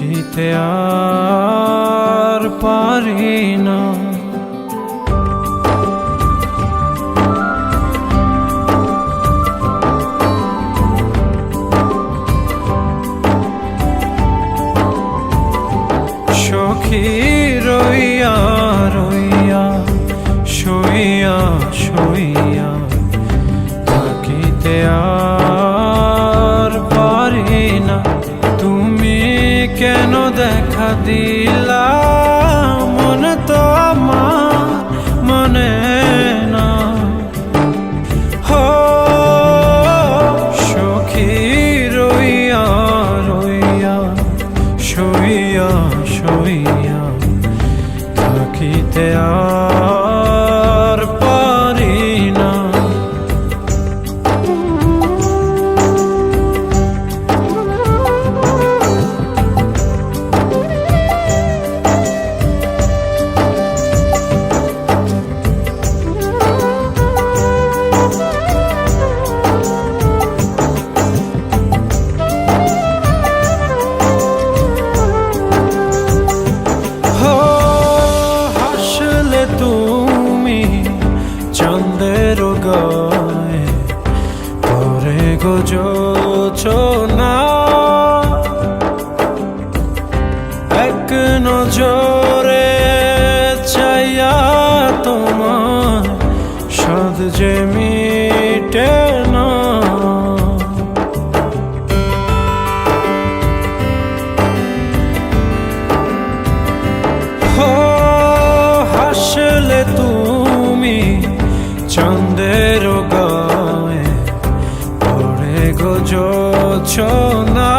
থাকিতে আর পারি না। সখী রইয়া রইয়া শুইয়া শুইয়া থাকিতে আর পারি না। তুমি কেন দেখা দিলা মন তো আমার মনে না। হো সখী রইয়া রইয়া শুইয়া শুইয়া থাকিতে আর পারি না। তুমি চন্দ্রের গায়ে পরে গো জোছনা, এক নজরে চাইয়া তোমার সাদ যে মিটে না। আসলে তুমি চন্দ্রের গায়ে পড়ে গো জোছনা,